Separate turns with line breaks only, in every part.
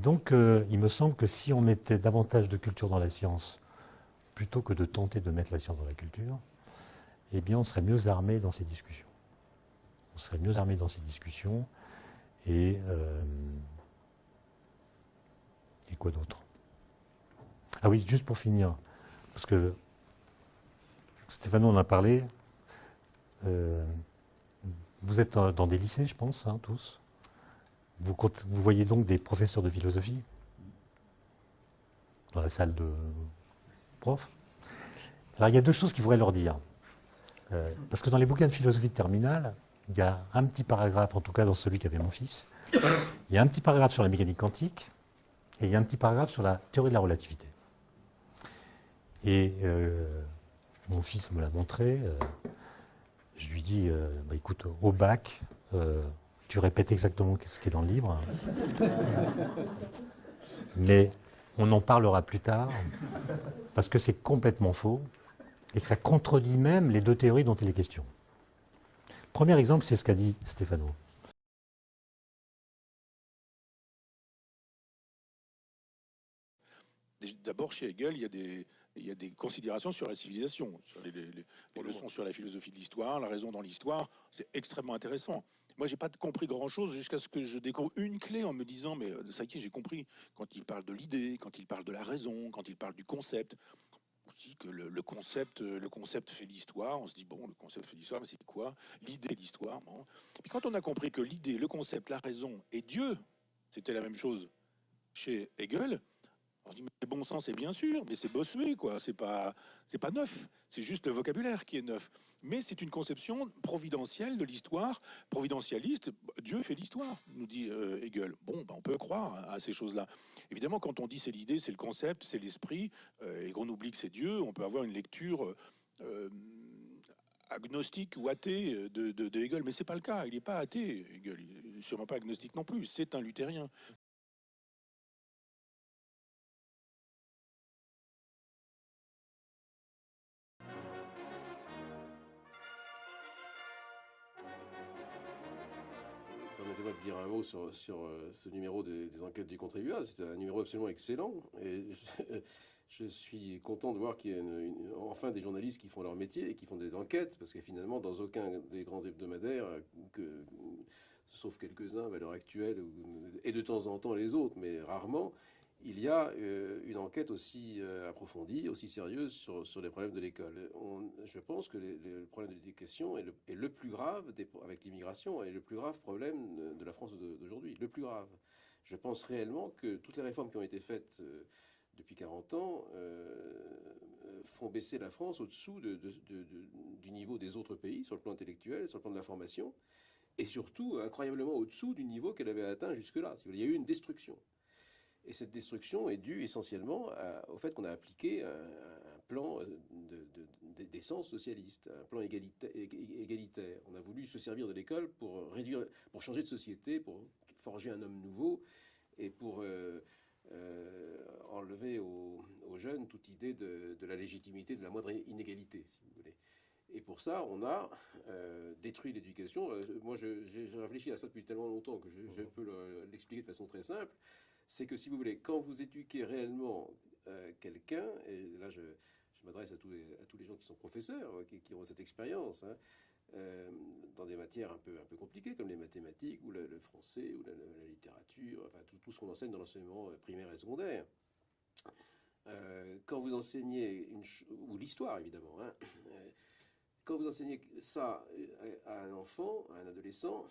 donc, il me semble que si on mettait davantage de culture dans la science, plutôt que de tenter de mettre la science dans la culture, eh bien, on serait mieux armé dans ces discussions. On serait mieux armé dans ces discussions. Et quoi d'autre? Ah oui, juste pour finir, parce que Stéphano en a parlé. Vous êtes dans des lycées, je pense, hein, tous. Vous voyez donc des professeurs de philosophie dans la salle de profs. Alors il y a deux choses qu'il faudrait leur dire. Parce que dans les bouquins de philosophie de terminale, il y a un petit paragraphe, en tout cas dans celui qu'avait mon fils, il y a un petit paragraphe sur la mécanique quantique et il y a un petit paragraphe sur la théorie de la relativité. Et mon fils me l'a montré. Je lui dis, bah, écoute, au bac, tu répètes exactement ce qui est dans le livre. Mais on en parlera plus tard, parce que c'est complètement faux, et ça contredit même les deux théories dont il est question. Premier exemple, c'est ce qu'a dit Stéphano.
D'abord, chez Hegel, il y a des considérations sur la civilisation, sur les leçons sur la philosophie de l'histoire, la raison dans l'histoire. C'est extrêmement intéressant. Moi, j'ai pas compris grand-chose jusqu'à ce que je découvre une clé en me disant, mais ça y est, j'ai compris. Quand il parle de l'idée, quand il parle de la raison, quand il parle du concept, aussi que le concept fait l'histoire. On se dit, bon, le concept fait l'histoire, mais c'est quoi? L'idée fait l'histoire. Bon. Puis quand on a compris que l'idée, le concept, la raison et Dieu, c'était la même chose chez Hegel, on se dit, mais bon sens, c'est bien sûr, mais c'est bossué, quoi. C'est pas neuf. C'est juste le vocabulaire qui est neuf. Mais c'est une conception providentielle de l'histoire, providentialiste. Dieu fait l'histoire, nous dit Hegel. Bon, ben, on peut croire à ces choses-là. Évidemment, quand on dit c'est l'idée, c'est le concept, c'est l'esprit, et qu'on oublie que c'est Dieu, on peut avoir une lecture agnostique ou athée de Hegel. Mais c'est pas le cas. Il n'est pas athée, Hegel. Il n'est sûrement pas agnostique non plus. C'est un luthérien.
Permettez-moi de dire un mot sur ce numéro des enquêtes du contribuable. C'est un numéro absolument excellent. Et je suis content de voir qu'il y a enfin des journalistes qui font leur métier et qui font des enquêtes, parce que finalement, dans aucun des grands hebdomadaires, sauf quelques-uns à l'heure actuelle, et de temps en temps les autres, mais rarement, il y a une enquête aussi approfondie, aussi sérieuse sur les problèmes de l'école. Je pense que le problème de l'éducation est le plus grave, avec l'immigration, est le plus grave problème de la France d'aujourd'hui. Le plus grave. Je pense réellement que toutes les réformes qui ont été faites depuis 40 ans font baisser la France au-dessous du niveau des autres pays, sur le plan intellectuel, sur le plan de la formation, et surtout incroyablement au-dessous du niveau qu'elle avait atteint jusque-là. Il y a eu une destruction. Et cette destruction est due essentiellement au fait qu'on a appliqué un plan d'essence socialiste, un plan égalitaire. On a voulu se servir de l'école pour changer de société, pour forger un homme nouveau et pour enlever aux jeunes toute idée de la légitimité de la moindre inégalité, si vous voulez. Et pour ça, on a détruit l'éducation. Moi, j'ai réfléchi à ça depuis tellement longtemps que je peux l'expliquer de façon très simple. C'est que, si vous voulez, quand vous éduquez réellement quelqu'un, et là je m'adresse à tous les gens qui sont professeurs, qui ont cette expérience, hein, dans des matières un peu compliquées, comme les mathématiques, ou le français, ou la littérature, enfin tout ce qu'on enseigne dans l'enseignement primaire et secondaire. Quand vous enseignez, ou l'histoire évidemment, hein, quand vous enseignez ça à un enfant, à un adolescent,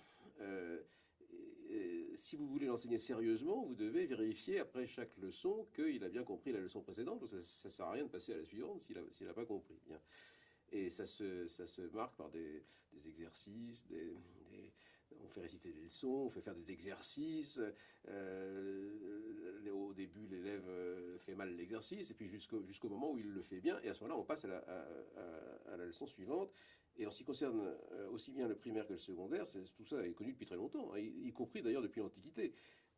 si vous voulez l'enseigner sérieusement, vous devez vérifier après chaque leçon qu'il a bien compris la leçon précédente, parce que ça ne sert à rien de passer à la suivante s'il n'a pas compris. Bien. Et ça se marque par des exercices, on fait réciter des leçons, on fait faire des exercices. Au début, l'élève fait mal l'exercice, et puis jusqu'au moment où il le fait bien, et à ce moment-là, on passe à la leçon suivante. Et en ce qui concerne aussi bien le primaire que le secondaire, tout ça est connu depuis très longtemps, hein, y compris d'ailleurs depuis l'Antiquité.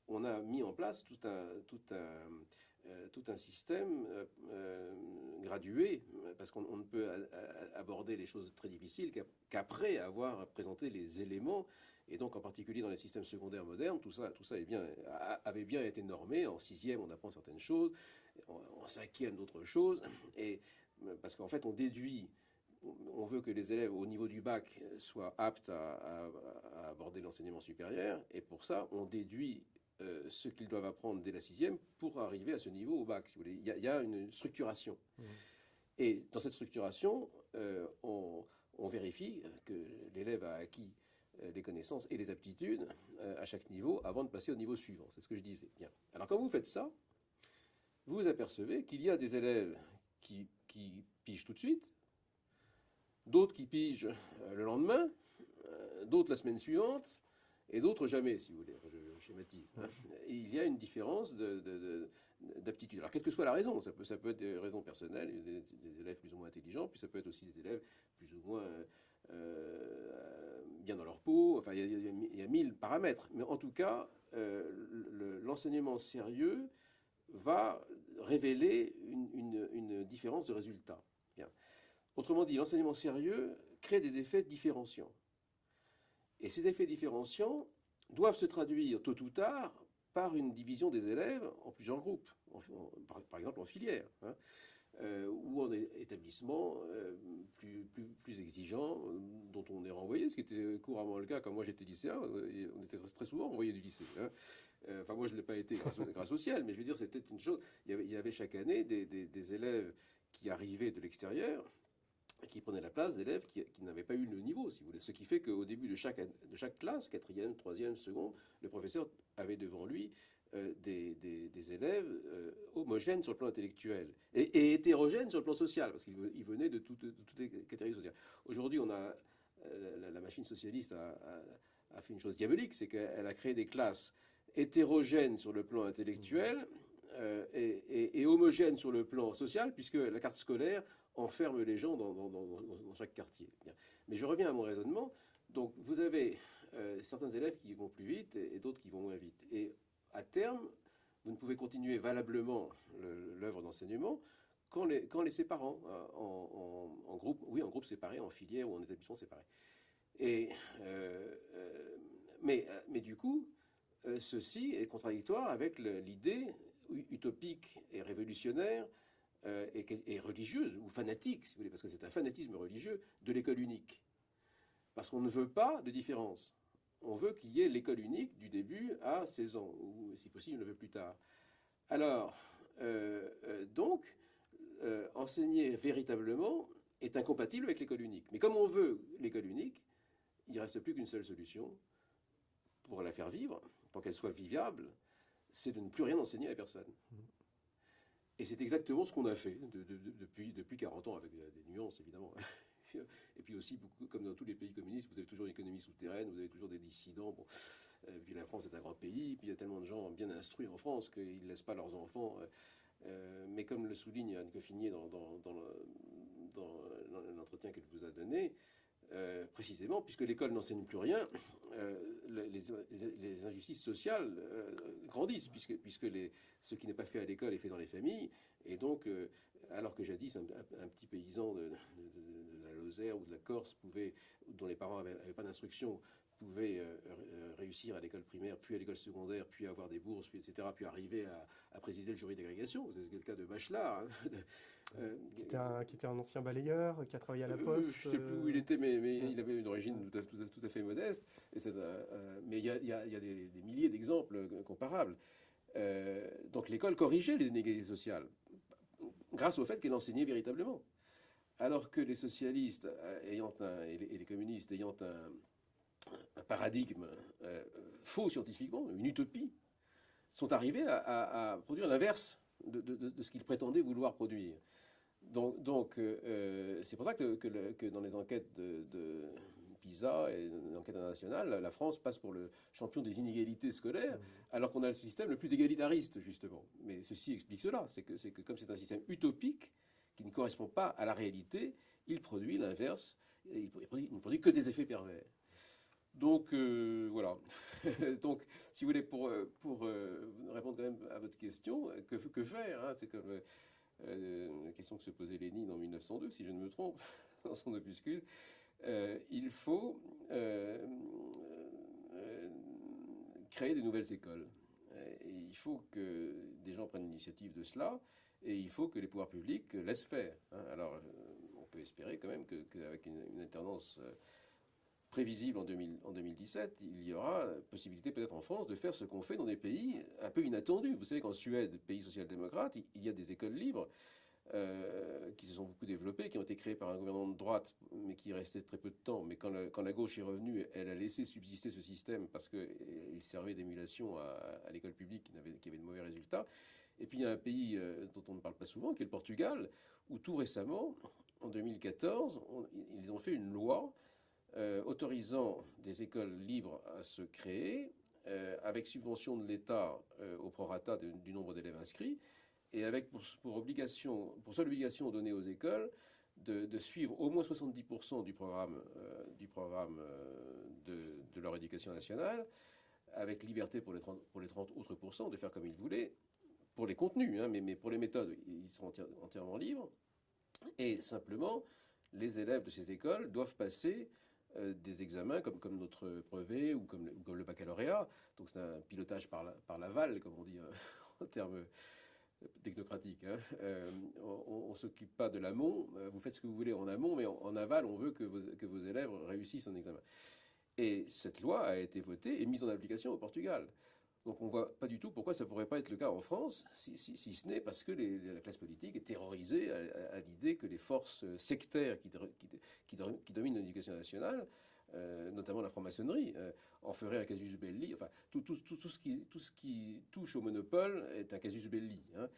On a mis en place tout un tout un système gradué, parce qu'on ne peut aborder les choses très difficiles qu'après avoir présenté les éléments. Et donc, en particulier dans les systèmes secondaires modernes, tout ça avait bien été normé. En sixième, on apprend certaines choses, en cinquième, d'autres choses. Et parce qu'en fait, on veut que les élèves au niveau du bac soient aptes à aborder l'enseignement supérieur. Et pour ça, on déduit ce qu'ils doivent apprendre dès la sixième pour arriver à ce niveau au bac, si vous voulez. Il y a une structuration. Et dans cette structuration, on vérifie que l'élève a acquis les connaissances et les aptitudes à chaque niveau avant de passer au niveau suivant. C'est ce que je disais. Bien. Alors quand vous faites ça, vous vous apercevez qu'il y a des élèves qui pigent tout de suite, d'autres qui pigent le lendemain, d'autres la semaine suivante, et d'autres jamais, si vous voulez. Je schématise. Et il y a une différence d'aptitude. Alors, quelle que soit la raison, ça peut être des raisons personnelles, des élèves plus ou moins intelligents, puis ça peut être aussi des élèves plus ou moins bien dans leur peau. Enfin, il y a 1000 paramètres. Mais en tout cas, l'enseignement sérieux va révéler une différence de résultat. Bien. Autrement dit, l'enseignement sérieux crée des effets différenciants. Et ces effets différenciants doivent se traduire tôt ou tard par une division des élèves en plusieurs groupes, par exemple en filière, ou en établissement plus exigeant, dont on est renvoyé, ce qui était couramment le cas quand moi j'étais lycéen. On était très souvent renvoyé du lycée. Enfin, moi je ne l'ai pas été grâce au ciel, mais je veux dire, c'était une chose. Il y avait chaque année des élèves qui arrivaient de l'extérieur, qui prenaient la place d'élèves qui n'avaient pas eu le niveau, si vous voulez. Ce qui fait qu'au début de chaque classe, quatrième, troisième, seconde, le professeur avait devant lui des élèves homogènes sur le plan intellectuel et hétérogènes sur le plan social, parce qu'ils venaient de toutes les catégories sociales. Aujourd'hui, la machine socialiste a fait une chose diabolique, c'est qu'elle a créé des classes hétérogènes sur le plan intellectuel et homogènes sur le plan social, puisque la carte scolaire enferme les gens dans chaque quartier. Bien. Mais je reviens à mon raisonnement. Donc, vous avez certains élèves qui vont plus vite et d'autres qui vont moins vite. Et à terme, vous ne pouvez continuer valablement l'œuvre d'enseignement qu'en les séparant en groupe séparé, en filière ou en établissement séparé. Mais du coup, ceci est contradictoire avec l'idée utopique et révolutionnaire et religieuse, ou fanatique, si vous voulez, parce que c'est un fanatisme religieux, de l'école unique. Parce qu'on ne veut pas de différence. On veut qu'il y ait l'école unique du début à 16 ans, ou si possible, un peu plus tard. Alors, enseigner véritablement est incompatible avec l'école unique. Mais comme on veut l'école unique, il ne reste plus qu'une seule solution pour la faire vivre, pour qu'elle soit vivable, c'est de ne plus rien enseigner à personne. Et c'est exactement ce qu'on a fait depuis 40 ans, avec des nuances évidemment. Et puis aussi, comme dans tous les pays communistes, vous avez toujours une économie souterraine, vous avez toujours des dissidents. Bon. Puis la France est un grand pays, puis il y a tellement de gens bien instruits en France qu'ils ne laissent pas leurs enfants. Mais comme le souligne Anne Coffinier dans l'entretien qu'elle vous a donné, précisément, puisque l'école n'enseigne plus rien, les injustices sociales grandissent, puisque ce qui n'est pas fait à l'école est fait dans les familles. Et donc, alors que jadis, un petit paysan de la Lozère ou de la Corse dont les parents n'avaient pas d'instruction, pouvait réussir à l'école primaire, puis à l'école secondaire, puis avoir des bourses, puis etc., puis arriver à présider le jury d'agrégation. C'est le cas de Bachelard.
Qui était un ancien balayeur, qui a travaillé à la Poste.
Je ne sais plus où il était, mais il avait une origine tout à fait modeste. Mais il y a des milliers d'exemples comparables. Donc l'école corrigeait les inégalités sociales grâce au fait qu'elle enseignait véritablement. Alors que les socialistes et les communistes ayant un paradigme faux scientifiquement, une utopie, sont arrivés à produire l'inverse de ce qu'ils prétendaient vouloir produire. Donc c'est pour ça que dans les enquêtes de PISA et les enquêtes internationales, la France passe pour le champion des inégalités scolaires, alors qu'on a le système le plus égalitariste, justement. Mais ceci explique cela, c'est que comme c'est un système utopique, qui ne correspond pas à la réalité, il produit l'inverse, il ne produit que des effets pervers. Donc voilà. Donc, si vous voulez, pour répondre quand même à votre question, que faire hein, c'est comme la question que se posait Lénine en 1902, si je ne me trompe, dans son opuscule. Il faut créer des nouvelles écoles. Et il faut que des gens prennent l'initiative de cela, et il faut que les pouvoirs publics laissent faire. Hein. Alors, on peut espérer quand même qu'avec une alternance prévisible en 2017, il y aura possibilité peut-être en France de faire ce qu'on fait dans des pays un peu inattendus. Vous savez qu'en Suède, pays social-démocrate, il y a des écoles libres qui se sont beaucoup développées, qui ont été créées par un gouvernement de droite, mais qui restait très peu de temps. Mais quand la gauche est revenue, elle a laissé subsister ce système parce qu'il servait d'émulation à l'école publique qui avait de mauvais résultats. Et puis il y a un pays dont on ne parle pas souvent, qui est le Portugal, où tout récemment, en 2014, ils ont fait une loi autorisant des écoles libres à se créer, avec subvention de l'État au prorata du nombre d'élèves inscrits, et avec pour seule obligation donnée aux écoles de suivre au moins 70% du programme, de leur éducation nationale, avec liberté pour les 30 autres pourcents de faire comme ils voulaient, pour les contenus, hein, mais pour les méthodes, ils seront entièrement libres. Et simplement, les élèves de ces écoles doivent passer des examens comme notre brevet ou comme le baccalauréat. Donc c'est un pilotage par l'aval, comme on dit en termes technocratiques. Hein. On ne s'occupe pas de l'amont. Vous faites ce que vous voulez en amont, mais en aval, on veut que vos élèves réussissent un examen. Et cette loi a été votée et mise en application au Portugal. Donc on ne voit pas du tout pourquoi ça ne pourrait pas être le cas en France, si ce n'est parce que la classe politique est terrorisée à l'idée que les forces sectaires qui dominent l'éducation nationale, notamment la franc-maçonnerie, en feraient un casus belli. Enfin, tout ce qui touche au monopole est un casus belli. Hein.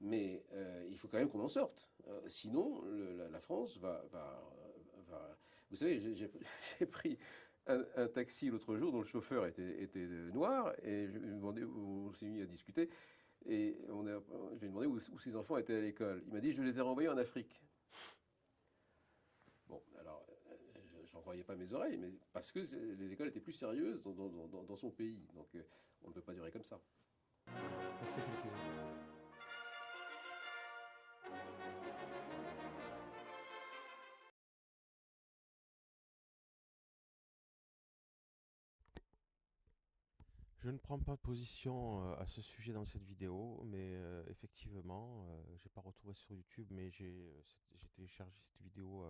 Mais il faut quand même qu'on en sorte. Sinon, la France va... Vous savez, j'ai pris un taxi l'autre jour dont le chauffeur était noir, et je lui ai demandé, on s'est mis à discuter, et je lui ai demandé où ses enfants étaient à l'école. Il m'a dit: je les ai renvoyés en Afrique. Bon, alors, j'en croyais pas mes oreilles, mais parce que les écoles étaient plus sérieuses dans son pays. Donc, on ne peut pas durer comme ça.
Merci Philippe.
Je ne prends pas de position à ce sujet dans cette vidéo, mais effectivement, j'ai pas retrouvé sur YouTube, mais j'ai téléchargé cette vidéo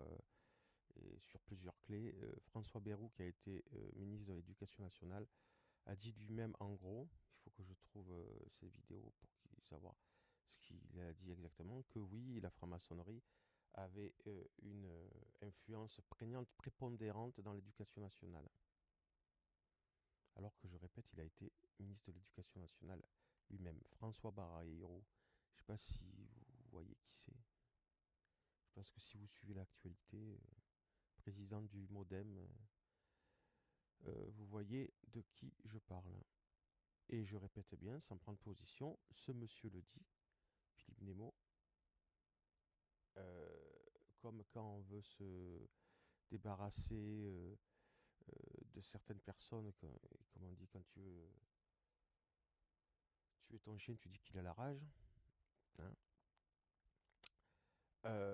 et sur plusieurs clés. François Bayrou, qui a été ministre de l'Éducation nationale, a dit lui-même en gros, il faut que je trouve ces vidéos pour savoir ce qu'il a dit exactement, que oui, la franc-maçonnerie avait une influence prégnante, prépondérante dans l'éducation nationale. Alors que, je répète, il a été ministre de l'Éducation nationale lui-même. François Bayrou, je ne sais pas si vous voyez qui c'est. Je pense que si vous suivez l'actualité, président du MoDem, vous voyez de qui je parle. Et je répète bien, sans prendre position, ce monsieur le dit, Philippe Nemo, comme quand on veut se débarrasser de certaines personnes, comme on dit, quand tu veux tuer ton chien, tu dis qu'il a la rage. Hein.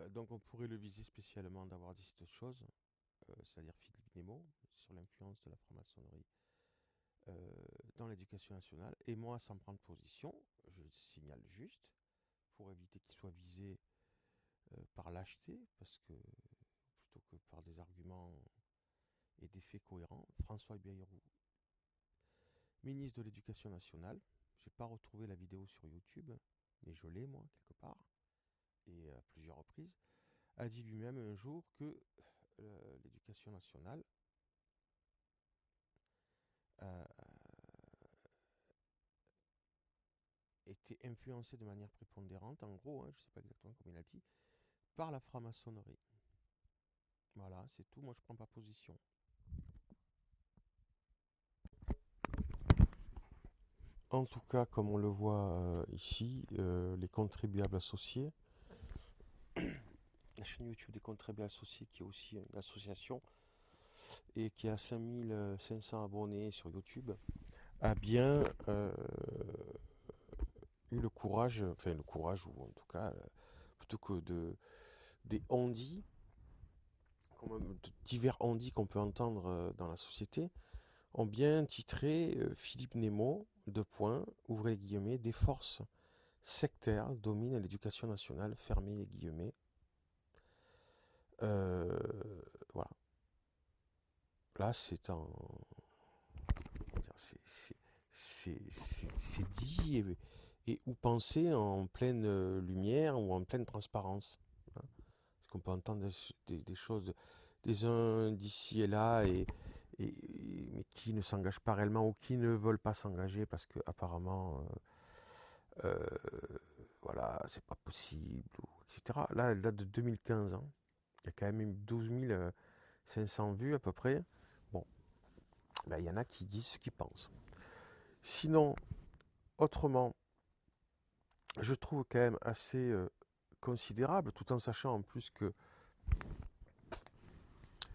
Donc on pourrait le viser spécialement d'avoir dit cette chose, c'est-à-dire Philippe Nemo, sur l'influence de la franc-maçonnerie dans l'éducation nationale. Et moi, sans prendre position, je signale juste, pour éviter qu'il soit visé par lâcheté, parce que plutôt que par des arguments et des faits cohérents, François Bayrou, ministre de l'Éducation nationale, j'ai pas retrouvé la vidéo sur YouTube, mais je l'ai moi quelque part, et à plusieurs reprises, a dit lui-même un jour que l'éducation nationale était influencée de manière prépondérante, en gros, hein, je ne sais pas exactement comment il a dit, par la franc-maçonnerie. Voilà, c'est tout, moi je prends pas position. En tout cas, comme on le voit ici, les contribuables associés, la chaîne YouTube des contribuables associés, qui est aussi une association, et qui a 5500 abonnés sur YouTube, a bien eu le courage, ou en tout cas, plutôt que des on-dit, divers on-dit qu'on peut entendre dans la société, ont bien titré Philippe Nemo, ouvrez les guillemets, des forces sectaires dominent l'éducation nationale, fermez les guillemets. Voilà. Là, c'est dit et ou pensé en pleine lumière ou en pleine transparence. Hein. Parce qu'on peut entendre des choses des uns d'ici et là, mais qui ne s'engagent pas réellement ou qui ne veulent pas s'engager parce que apparemment, voilà, c'est pas possible, etc. Là, elle date de 2015. Hein. Il y a quand même 12 500 vues à peu près. Bon, ben, il y en a qui disent ce qu'ils pensent. Sinon, autrement, je trouve quand même assez considérable, tout en sachant en plus que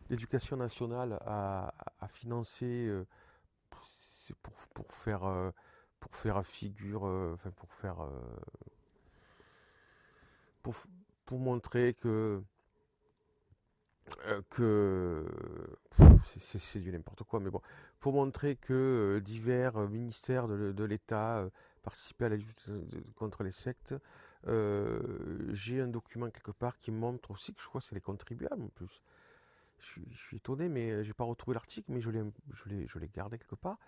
l'éducation nationale a financé, c'est pour faire figure, enfin pour montrer que c'est du n'importe quoi, mais bon, pour montrer que divers ministères de l'État participaient à la lutte contre les sectes. J'ai un document quelque part qui montre aussi que je crois que c'est les contribuables en plus. Je suis étonné, mais j'ai pas retrouvé l'article, mais je l'ai gardé quelque part.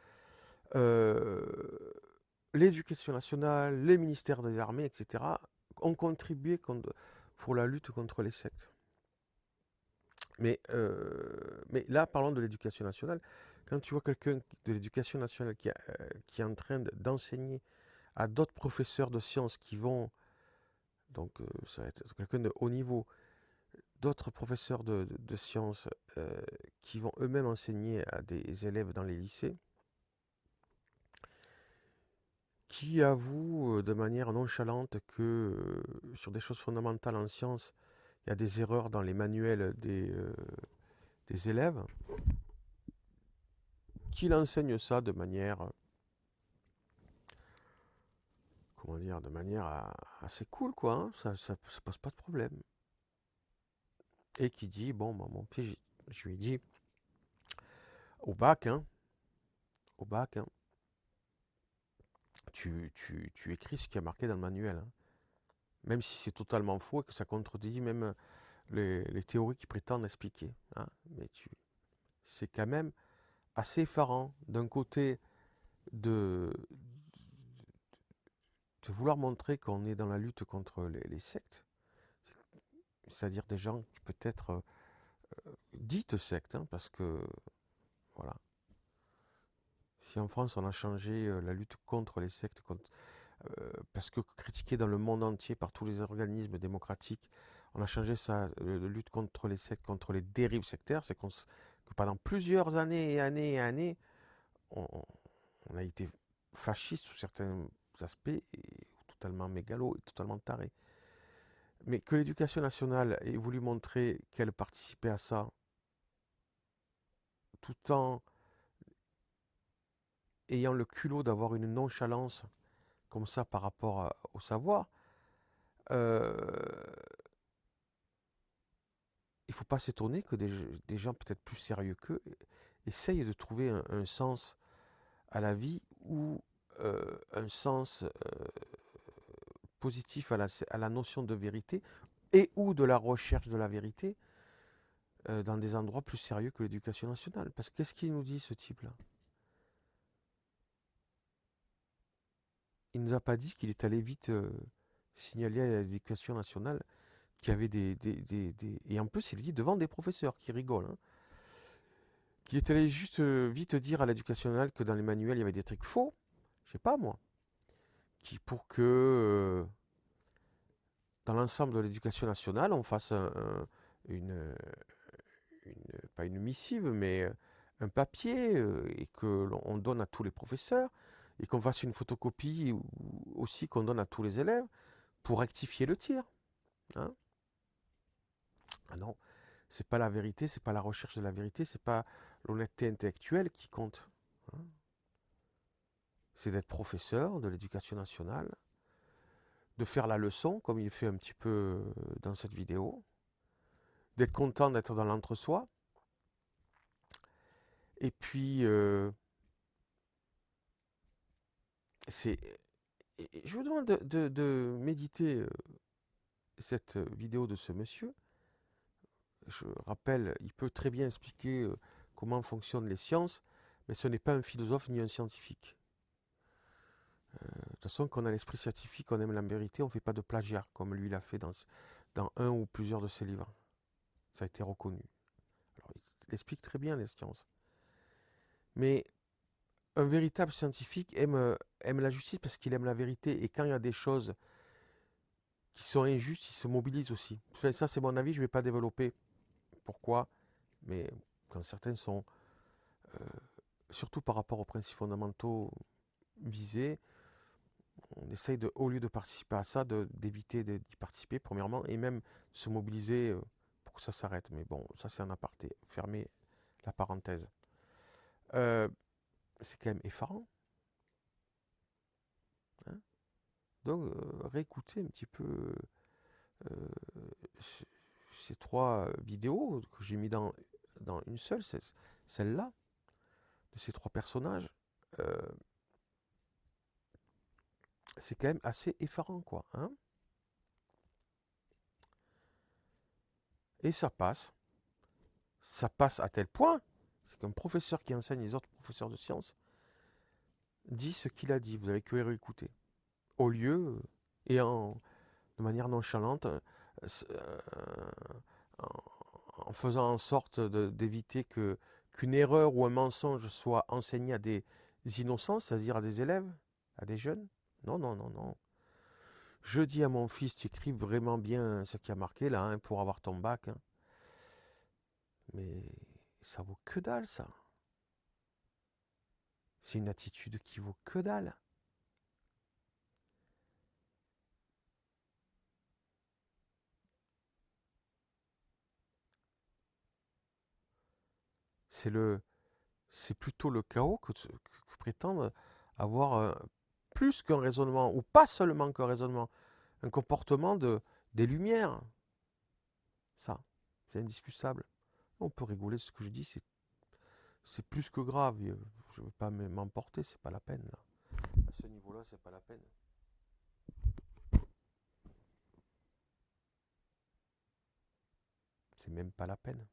L'éducation nationale, les ministères des armées, etc., ont contribué pour la lutte contre les sectes. Mais là, parlons de l'éducation nationale. Quand tu vois quelqu'un de l'éducation nationale qui est en train d'enseigner à d'autres professeurs de sciences qui vont, donc ça va être quelqu'un de haut niveau, d'autres professeurs de sciences qui vont eux-mêmes enseigner à des élèves dans les lycées, qui avouent de manière nonchalante que sur des choses fondamentales en sciences, il y a des erreurs dans les manuels des élèves, qu'il enseigne ça de manière, comment dire, de manière assez cool, quoi, hein, ça pose pas de problème. Et qui dit, bon, bah, mon pied, je lui ai dit, au bac, hein, tu écris ce qui est marqué dans le manuel, hein, même si c'est totalement faux et que ça contredit même les théories qui prétendent expliquer, hein, mais c'est quand même assez effarant d'un côté de vouloir montrer qu'on est dans la lutte contre les sectes, c'est-à-dire des gens qui peut-être dites sectes, hein, parce que voilà. Si en France on a changé la lutte contre les sectes, parce que critiqué dans le monde entier par tous les organismes démocratiques, on a changé ça de lutte contre les sectes, contre les dérives sectaires, c'est que pendant plusieurs années et années et années, on a été fasciste sous certains aspects, et totalement mégalo et totalement taré. Mais que l'éducation nationale ait voulu montrer qu'elle participait à ça, tout en ayant le culot d'avoir une nonchalance comme ça par rapport au savoir, il ne faut pas s'étonner que des gens peut-être plus sérieux qu'eux essayent de trouver un sens à la vie ou un sens positif à la notion de vérité et ou de la recherche de la vérité dans des endroits plus sérieux que l'éducation nationale. Parce que qu'est-ce qu'il nous dit ce type-là? Il ne nous a pas dit qu'il est allé vite signaler à l'éducation nationale qu'il y avait Et en plus, il le dit devant des professeurs qui rigolent. Hein, qu'il est allé juste vite dire à l'éducation nationale que dans les manuels, il y avait des trucs faux. Je sais pas, moi. Pour que dans l'ensemble de l'éducation nationale, on fasse pas une missive, mais un papier et que l'on donne à tous les professeurs et qu'on fasse une photocopie aussi qu'on donne à tous les élèves pour rectifier le tir. Hein. Ah non, C'est pas la vérité, c'est pas la recherche de la vérité, c'est pas l'honnêteté intellectuelle qui compte, hein. C'est d'être professeur de l'éducation nationale, de faire la leçon, comme il fait un petit peu dans cette vidéo, d'être content d'être dans l'entre-soi, et puis c'est, je vous demande de méditer cette vidéo de ce monsieur. Je rappelle, il peut très bien expliquer comment fonctionnent les sciences, mais ce n'est pas un philosophe ni un scientifique. De toute façon, quand on a l'esprit scientifique, on aime la vérité, on ne fait pas de plagiat, comme lui l'a fait dans un ou plusieurs de ses livres. Ça a été reconnu. Alors, il explique très bien les sciences. Mais un véritable scientifique aime la justice parce qu'il aime la vérité. Et quand il y a des choses qui sont injustes, il se mobilise aussi. Enfin, ça, c'est mon avis, je ne vais pas développer pourquoi. Mais quand certaines sont, surtout par rapport aux principes fondamentaux visés, on essaye, au lieu de participer à ça, d'éviter d'y participer, premièrement, et même se mobiliser pour que ça s'arrête. Mais bon, ça c'est un aparté. Fermez la parenthèse. C'est quand même effarant, hein. Donc, réécoutez un petit peu euh, ces 3 vidéos que j'ai mis dans une seule, celle-là, de ces 3 personnages. C'est quand même assez effarant, quoi, hein. Et ça passe. Ça passe à tel point, c'est qu'un professeur qui enseigne les autres professeurs de sciences dit ce qu'il a dit. Vous avez que réécouter. Au lieu, de manière nonchalante, en faisant en sorte d'éviter qu'une erreur ou un mensonge soit enseigné à des innocents, c'est-à-dire à des élèves, à des jeunes. Non, non, non, non. Je dis à mon fils, tu écris vraiment bien ce qui a marqué là, hein, pour avoir ton bac, hein. Mais ça vaut que dalle, ça. C'est une attitude qui vaut que dalle. C'est plutôt le chaos que prétendre avoir plus qu'un raisonnement, ou pas seulement qu'un raisonnement, un comportement des Lumières. Ça, c'est indiscutable. On peut rigoler de ce que je dis, c'est plus que grave. Je ne veux pas m'emporter, c'est pas la peine, là. À ce niveau-là, c'est pas la peine. C'est même pas la peine.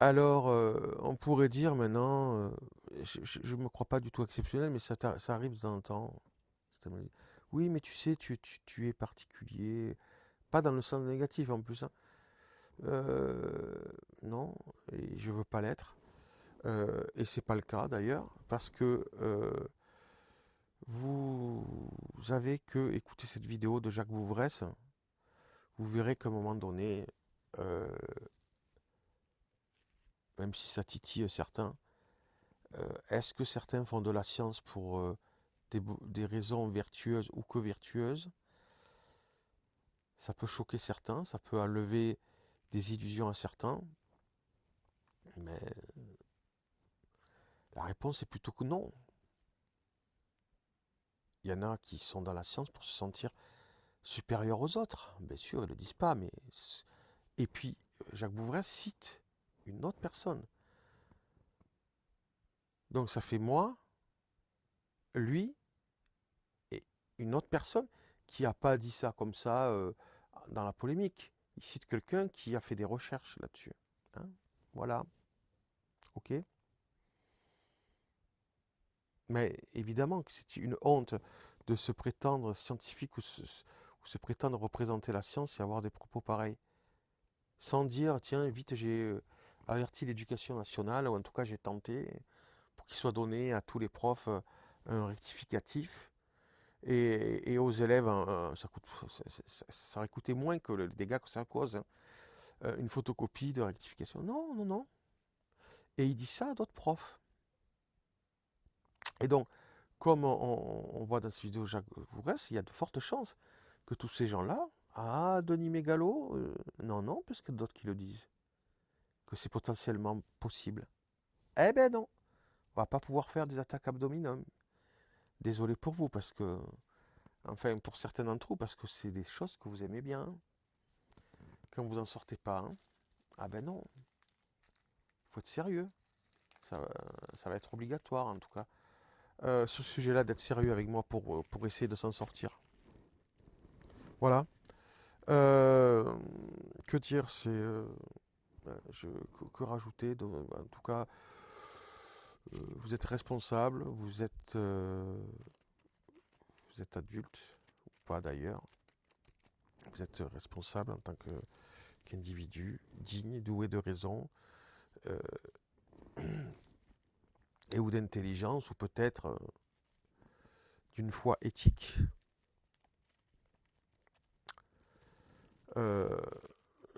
Alors, on pourrait dire maintenant, je ne me crois pas du tout exceptionnel, mais ça arrive de temps en temps. Oui, mais tu sais, tu es particulier. Pas dans le sens négatif en plus, hein. Non, et je veux pas l'être. Et c'est pas le cas d'ailleurs, parce que vous avez que écouter cette vidéo de Jacques Bouvresse. Vous verrez qu'à un moment donné, euh, même si ça titille certains, est-ce que certains font de la science pour des raisons vertueuses ou que vertueuses? Ça peut choquer certains, ça peut enlever des illusions à certains, mais la réponse est plutôt que non. Il y en a qui sont dans la science pour se sentir supérieurs aux autres. Bien sûr, ils ne le disent pas, mais... Et puis, Jacques Bouvresse cite une autre personne. Donc ça fait moi, lui, et une autre personne qui n'a pas dit ça comme ça dans la polémique. Il cite quelqu'un qui a fait des recherches là-dessus, hein. Voilà. Ok. Mais évidemment que c'est une honte de se prétendre scientifique ou se prétendre représenter la science et avoir des propos pareils. Sans dire, tiens, vite, j'ai averti l'éducation nationale, ou en tout cas j'ai tenté, pour qu'il soit donné à tous les profs un rectificatif, et aux élèves, ça aurait coûté moins que le dégât que ça cause, hein, une photocopie de rectification. Non, non, non. Et il dit ça à d'autres profs. Et donc, comme on voit dans cette vidéo Jacques Vourès, il y a de fortes chances que tous ces gens-là, ah, Denis Mégalo, non, parce que d'autres qui le disent, que c'est potentiellement possible. Eh ben non, on va pas pouvoir faire des attaques abdominales. Désolé pour vous, parce que, enfin, pour certains d'entre vous, parce que c'est des choses que vous aimez bien. Hein. Quand vous en sortez pas, hein, ah ben non, faut être sérieux. Ça va être obligatoire, en tout cas. Sur ce sujet-là, d'être sérieux avec moi pour essayer de s'en sortir. Voilà. Que dire, c'est... que rajouter en tout cas, vous êtes responsable, vous êtes adulte, ou pas d'ailleurs. Vous êtes responsable en tant qu'individu, digne, doué de raison, euh, et ou d'intelligence, ou peut-être d'une foi éthique.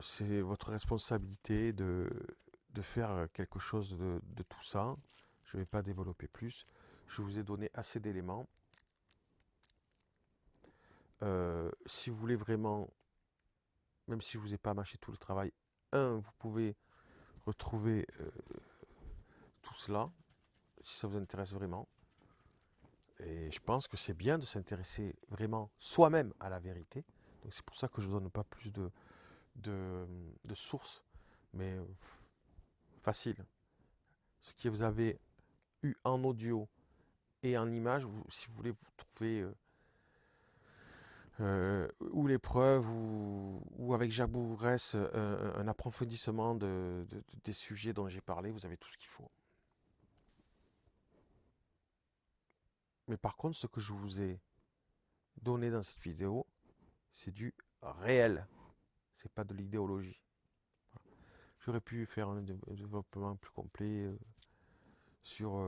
C'est votre responsabilité de faire quelque chose de tout ça. Je ne vais pas développer plus. Je vous ai donné assez d'éléments. Si vous voulez vraiment, même si je ne vous ai pas mâché tout le travail, vous pouvez retrouver tout cela, si ça vous intéresse vraiment. Et je pense que c'est bien de s'intéresser vraiment soi-même à la vérité. Donc c'est pour ça que je ne vous donne pas plus de sources, mais facile. Ce que vous avez eu en audio et en image, si vous voulez vous trouver ou les preuves ou avec Jacques Bourrès un approfondissement des sujets dont j'ai parlé, vous avez tout ce qu'il faut. Mais par contre, ce que je vous ai donné dans cette vidéo, c'est du réel. C'est pas de l'idéologie. Voilà. J'aurais pu faire un développement plus complet sur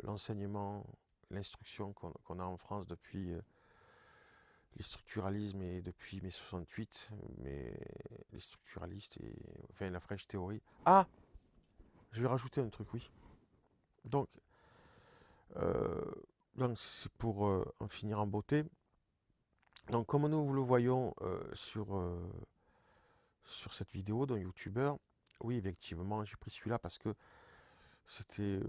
l'enseignement, l'instruction qu'on a en France depuis les structuralismes et depuis mai 68, mais les structuralistes et enfin la French Theory. Ah, je vais rajouter un truc, oui. Donc, euh, c'est pour en finir en beauté. Donc, comme nous le voyons sur cette vidéo d'un youtubeur, oui, effectivement, j'ai pris celui-là parce que c'était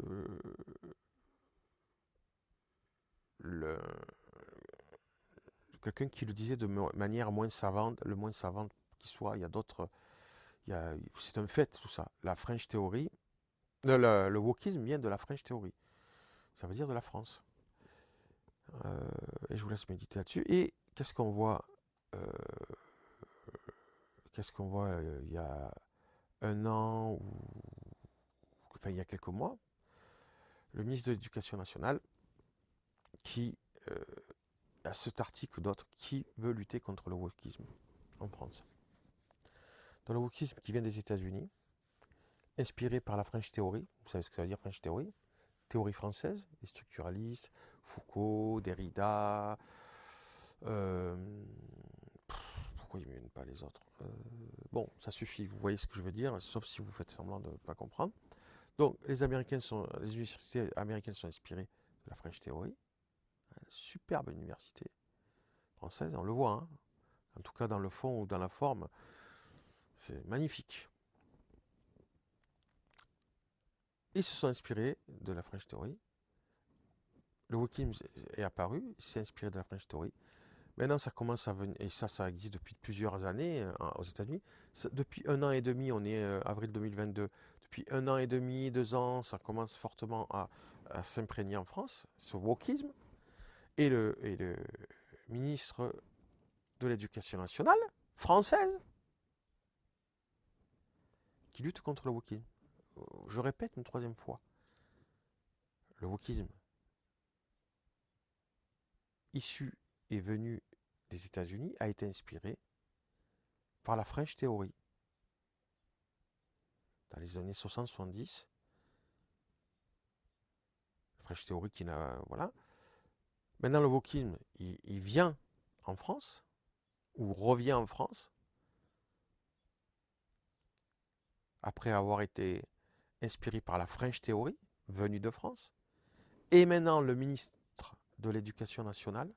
quelqu'un qui le disait de manière moins savante, le moins savante qui soit. Il y a d'autres, c'est un fait tout ça. La French Theory, le wokisme vient de la French Theory. Ça veut dire de la France. Et je vous laisse méditer là-dessus. Et qu'est-ce qu'on voit il y a un an ou enfin il y a quelques mois, le ministre de l'Éducation nationale qui a cet article ou d'autres qui veut lutter contre le wokisme en France. Dans le wokisme qui vient des États-Unis, inspiré par la French Theory, vous savez ce que ça veut dire French Theory, théorie française, les structuralistes, Foucault, Derrida, pourquoi ils ne viennent pas les autres bon, ça suffit, vous voyez ce que je veux dire, sauf si vous faites semblant de ne pas comprendre. Donc, les universités américaines sont inspirées de la French Theory, superbe université française, on le voit, hein, en tout cas dans le fond ou dans la forme, c'est magnifique. Ils se sont inspirés de la French Theory. Le wokisme est apparu, il s'est inspiré de la French Theory. Maintenant, ça commence à venir, et ça existe depuis plusieurs années aux États-Unis. Depuis 1 an et demi, on est avril 2022. Depuis 1 an et demi, 2 ans, ça commence fortement à s'imprégner en France, ce wokisme. Et le ministre de l'Éducation nationale, française, qui lutte contre le wokisme. Je répète une troisième fois. Le wokisme issu et venu des États-Unis a été inspiré par la French Theory. Dans les années 60-70, la French Theory qui n'a... Voilà. Maintenant, le wokisme, il vient en France, ou revient en France, après avoir été inspiré par la French Theory, venue de France, et maintenant le ministre de l'Éducation nationale,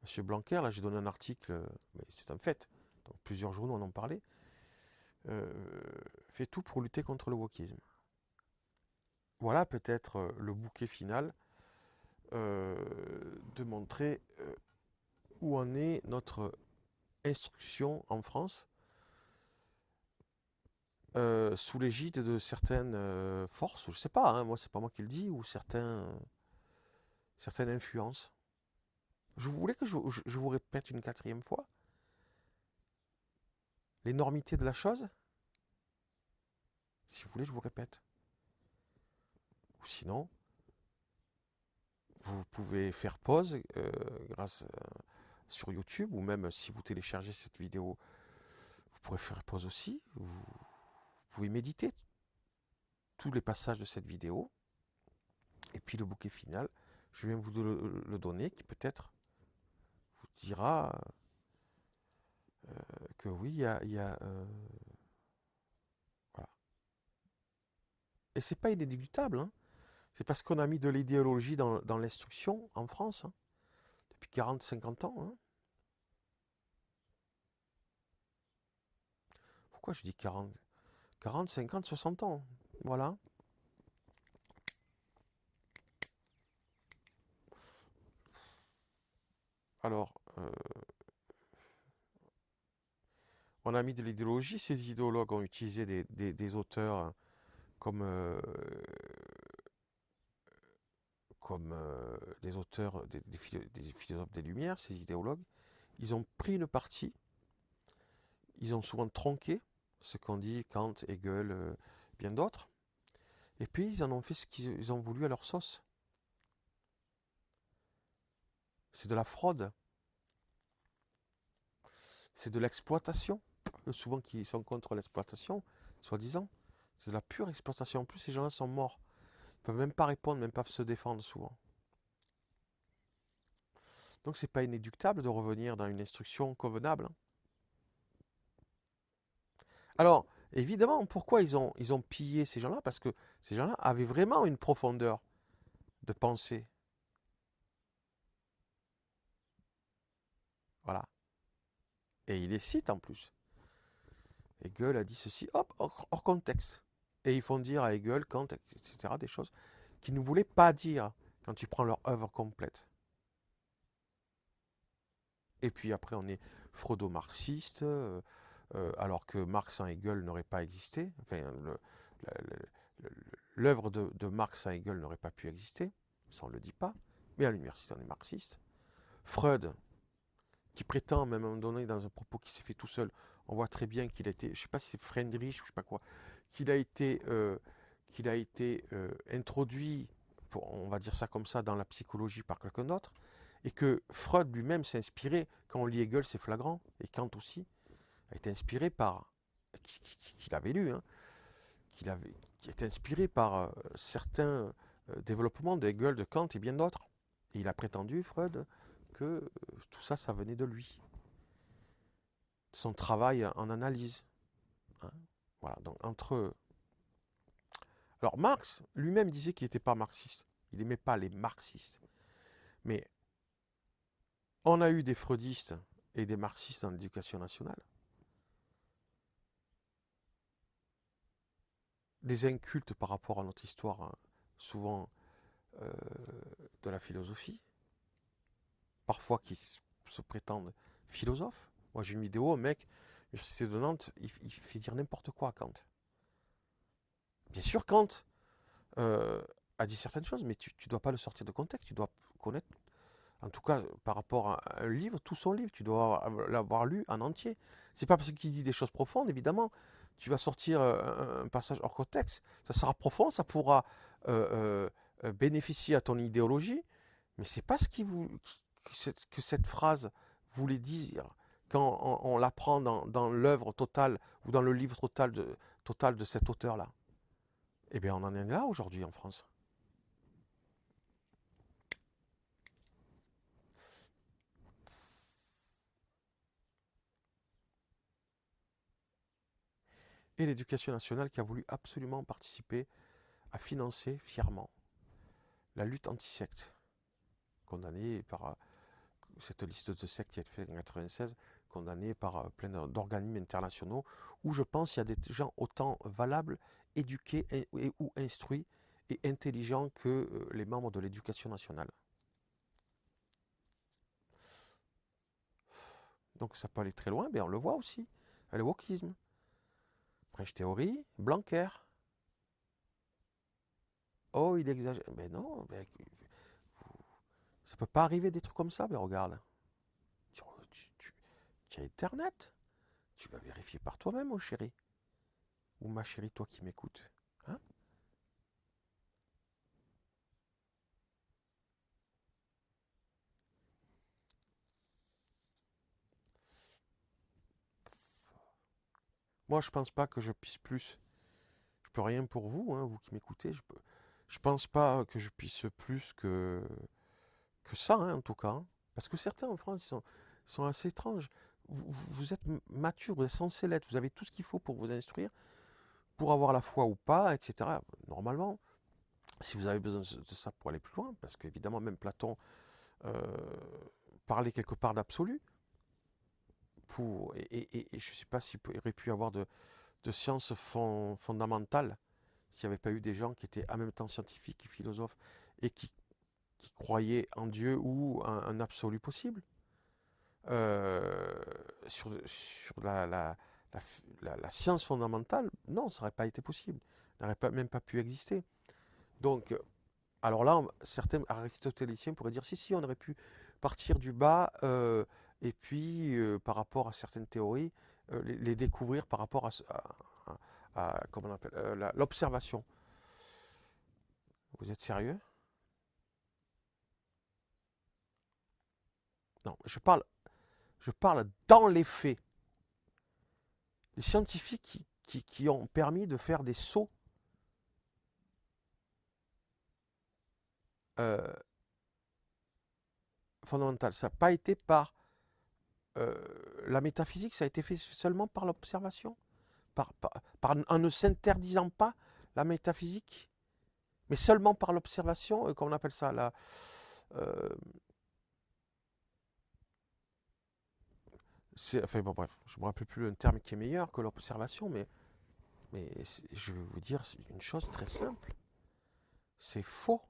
M. Blanquer, là j'ai donné un article, mais c'est un fait, donc plusieurs journaux en ont parlé, fait tout pour lutter contre le wokisme. Voilà peut-être le bouquet final de montrer où en est notre instruction en France sous l'égide de certaines forces, je ne sais pas, hein, moi c'est pas moi qui le dis, ou certaines influences. Vous voulez que je vous répète une 4e fois l'énormité de la chose? Si vous voulez, je vous répète. Ou sinon, vous pouvez faire pause grâce sur YouTube, ou même si vous téléchargez cette vidéo, vous pourrez faire pause aussi. Vous pouvez méditer tous les passages de cette vidéo. Et puis le bouquet final, je viens vous le donner, qui peut-être vous dira que oui, il y a voilà. Et c'est pas inéluctable, hein. C'est parce qu'on a mis de l'idéologie dans l'instruction en France, hein, depuis 40-50 ans. Hein. Pourquoi je dis 40, 50, 60 ans? Voilà. Alors, on a mis de l'idéologie. Ces idéologues ont utilisé des auteurs comme des auteurs, des philosophes des Lumières, ces idéologues. Ils ont pris une partie, ils ont souvent tronqué ce qu'ont dit Kant, Hegel, bien d'autres, et puis ils en ont fait ce qu'ils ont voulu à leur sauce. C'est de la fraude, c'est de l'exploitation. Souvent qui sont contre l'exploitation, soi-disant. C'est de la pure exploitation. En plus, ces gens-là sont morts. Ils ne peuvent même pas répondre, même pas se défendre souvent. Donc c'est pas inéluctable de revenir dans une instruction convenable. Hein. Alors, évidemment, pourquoi ils ont pillé ces gens-là? Parce que ces gens-là avaient vraiment une profondeur de pensée. Voilà. Et il les cite en plus. Hegel a dit ceci, hop, hors contexte. Et ils font dire à Hegel, Kant, etc., des choses qu'ils ne voulaient pas dire quand tu prends leur œuvre complète. Et puis après, on est freudo-marxiste, alors que Marx sans Hegel n'aurait pas existé. Enfin, l'œuvre de Marx sans Hegel n'aurait pas pu exister. Ça, on ne le dit pas. Mais à l'université, on est marxiste. Freud, qui prétend, même à un moment donné, dans un propos qui s'est fait tout seul, on voit très bien qu'il a été, je ne sais pas si c'est Friedrich, je ne sais pas quoi, qu'il a été introduit, on va dire ça comme ça, dans la psychologie par quelqu'un d'autre, et que Freud lui-même s'est inspiré, quand on lit Hegel, c'est flagrant, et Kant aussi, a été inspiré par, qu'il avait lu, hein, qui est inspiré par certains développements de Hegel, de Kant et bien d'autres. Et il a prétendu, Freud, que tout ça, ça venait de lui. De son travail en analyse. Hein. Voilà, donc entre... Alors Marx, lui-même disait qu'il n'était pas marxiste. Il n'aimait pas les marxistes. Mais on a eu des freudistes et des marxistes dans l'éducation nationale. Des incultes par rapport à notre histoire, hein, souvent de la philosophie. Parfois qui se prétendent philosophes. Moi j'ai une vidéo, un mec, l'université de Nantes, il fait dire n'importe quoi à Kant. Bien sûr, Kant a dit certaines choses, mais tu ne dois pas le sortir de contexte, tu dois connaître, en tout cas par rapport à un livre, tout son livre, tu dois l'avoir lu en entier. C'est pas parce qu'il dit des choses profondes, évidemment, tu vas sortir un passage hors contexte, ça sera profond, ça pourra bénéficier à ton idéologie, mais c'est pas ce que cette phrase voulait dire quand on l'apprend dans l'œuvre totale ou dans le livre total de cet auteur-là. Eh bien, on en est là aujourd'hui en France. Et l'éducation nationale qui a voulu absolument participer à financer fièrement la lutte anti-secte, condamnée par cette liste de sectes qui a été faite en 1996, condamnée par plein d'organismes internationaux, où je pense qu'il y a des gens autant valables, éduqués ou instruits et intelligents que les membres de l'éducation nationale. Donc ça peut aller très loin, mais on le voit aussi, le wokisme. French Theory, Blanquer. Oh, il exagère. Mais non, mais ça peut pas arriver des trucs comme ça, mais regarde. Tu as Internet. Tu vas vérifier par toi-même, mon chéri. Ou ma chérie, toi qui m'écoutes. Hein? Moi, je pense pas que je puisse plus. Je peux rien pour vous, hein, vous qui m'écoutez. Je pense pas que je puisse plus que ça, hein, en tout cas. Hein. Parce que certains en France sont assez étranges. Vous êtes mature, vous êtes censé l'être, vous avez tout ce qu'il faut pour vous instruire, pour avoir la foi ou pas, etc. Normalement, si vous avez besoin de ça pour aller plus loin, parce qu'évidemment, même Platon parlait quelque part d'absolu, et je ne sais pas s'il aurait pu y avoir de sciences fondamentales s'il n'y avait pas eu des gens qui étaient en même temps scientifiques et philosophes et qui croyaient en Dieu ou un absolu possible. Sur la science fondamentale, non, ça n'aurait pas été possible. Ça n'aurait même pas pu exister. Donc, alors là, certains aristotéliciens pourraient dire, si, on aurait pu partir du bas et puis, par rapport à certaines théories, les découvrir par rapport à comment on appelle, l'observation. Vous êtes sérieux? Non, je parle dans les faits. Les scientifiques qui ont permis de faire des sauts fondamentaux. Ça n'a pas été par la métaphysique, ça a été fait seulement par l'observation, en ne s'interdisant pas la métaphysique, mais seulement par l'observation, comment on appelle ça, enfin bon bref, je ne me rappelle plus le terme qui est meilleur que l'observation, mais je vais vous dire une chose très simple, c'est faux.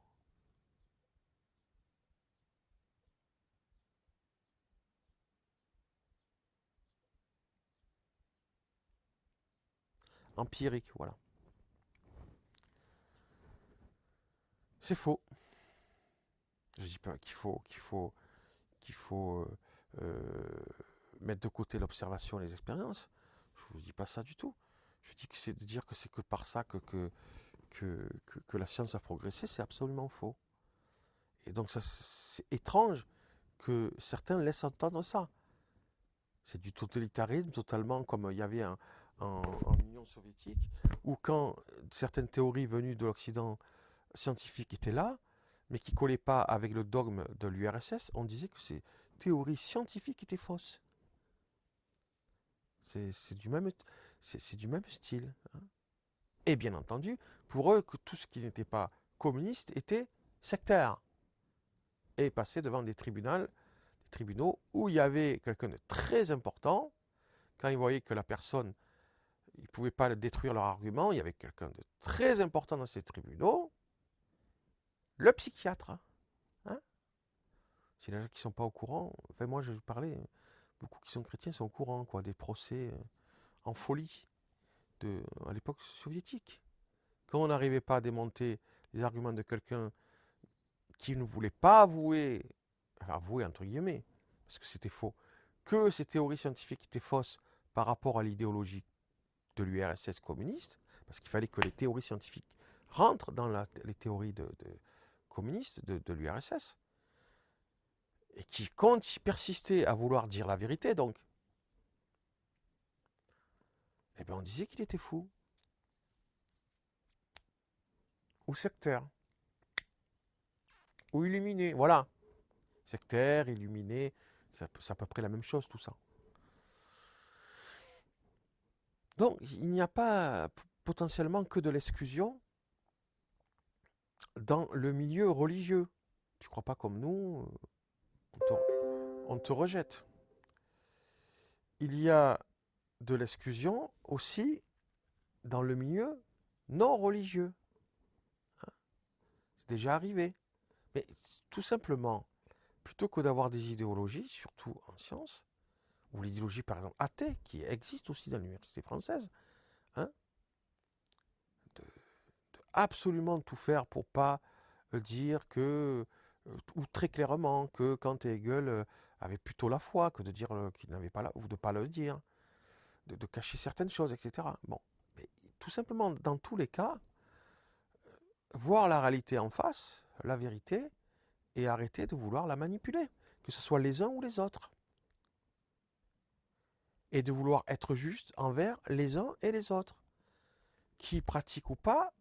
Empirique, voilà. C'est faux. Je ne dis pas qu'il faut mettre de côté l'observation et les expériences. Je ne vous dis pas ça du tout. Je dis que c'est de dire que c'est que par ça que la science a progressé, c'est absolument faux. Et donc c'est étrange que certains laissent entendre ça. C'est du totalitarisme totalement comme il y avait en Union soviétique, où quand certaines théories venues de l'Occident scientifique étaient là, mais qui ne collaient pas avec le dogme de l'URSS, on disait que ces théories scientifiques étaient fausses. C'est du même style. Hein. Et bien entendu, pour eux, que tout ce qui n'était pas communiste était sectaire. Et passé devant des tribunaux où il y avait quelqu'un de très important. Quand ils voyaient que la personne, ils ne pouvaient pas détruire leur argument, il y avait quelqu'un de très important dans ces tribunaux, le psychiatre. Hein. Si les gens qui ne sont pas au courant, enfin moi je parlais, beaucoup qui sont chrétiens sont au courant quoi, des procès en folie à l'époque soviétique. Quand on n'arrivait pas à démonter les arguments de quelqu'un qui ne voulait pas avouer entre guillemets, parce que c'était faux, que ces théories scientifiques étaient fausses par rapport à l'idéologie de l'URSS communiste, parce qu'il fallait que les théories scientifiques rentrent dans les théories communistes de l'URSS, et qui persistait à vouloir dire la vérité, donc, eh bien on disait qu'il était fou. Ou sectaire. Ou illuminé, voilà. Sectaire, illuminé, c'est à peu près la même chose tout ça. Donc il n'y a pas potentiellement que de l'exclusion dans le milieu religieux. Tu crois pas comme nous, on te rejette. Il y a de l'exclusion aussi dans le milieu non religieux. Hein. C'est déjà arrivé. Mais tout simplement, plutôt que d'avoir des idéologies, surtout en sciences, ou l'idéologie par exemple athée, qui existe aussi dans l'université française, hein, de absolument tout faire pour pas dire que, ou très clairement que Kant et Hegel avaient plutôt la foi que de dire qu'ils n'avaient pas la, ou de pas le dire, de cacher certaines choses, etc. Bon, mais tout simplement, dans tous les cas, voir la réalité en face, la vérité, et arrêter de vouloir la manipuler, que ce soit les uns ou les autres. Et de vouloir être juste envers les uns et les autres. Qui pratiquent ou pas,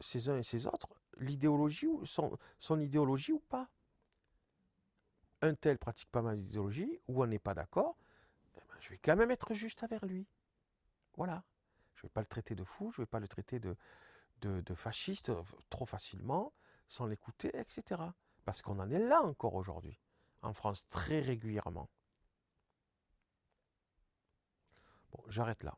ces uns et ces autres, l'idéologie, son idéologie ou pas. Un tel pratique pas ma idéologie, ou on n'est pas d'accord, eh ben, je vais quand même être juste envers lui. Voilà. Je ne vais pas le traiter de fou, je ne vais pas le traiter de fasciste trop facilement, sans l'écouter, etc. Parce qu'on en est là encore aujourd'hui, en France, très régulièrement. Bon, j'arrête là.